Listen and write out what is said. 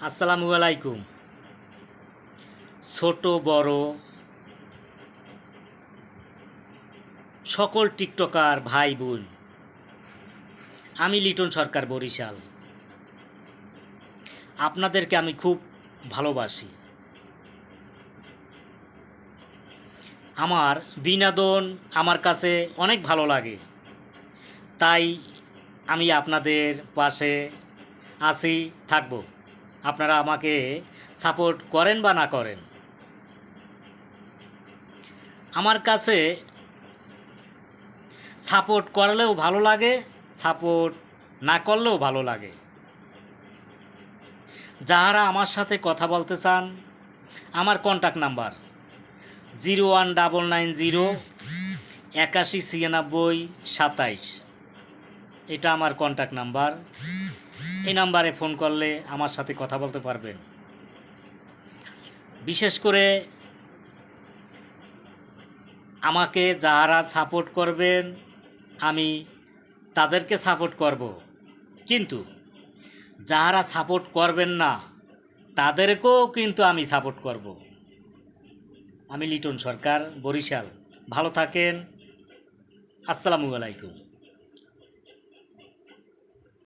আসসালামু আলাইকুম। ছোট বড় সকল টিকটকার ভাই বোন, আমি লিটন সরকার বরিশাল। আপনাদেরকে আমি খুব ভালোবাসি। আমার বিনোদন আমার কাছে অনেক ভালো লাগে, তাই আমি আপনাদের পাশে আছি, থাকব। আপনারা আমাকে সাপোর্ট করেন বা না করেন, আমার কাছে সাপোর্ট করলেও ভালো লাগে, সাপোর্ট না করলেও ভালো লাগে। যাহারা আমার সাথে কথা বলতে চান, আমার কন্ট্যাক্ট নাম্বার 01990 81 96 27। এটা আমার কন্ট্যাক্ট নাম্বার। এই নাম্বারে ফোন করলে আমার সাথে কথা বলতে পারবেন। বিশেষ করে আমাকে যারা সাপোর্ট করবেন আমি তাদেরকে সাপোর্ট করব, কিন্তু যারা সাপোর্ট করবেন না তাদেরকেও কিন্তু আমি সাপোর্ট করব। আমি লিটন সরকার, বরিশাল। ভালো থাকেন। আসসালামু আলাইকুম।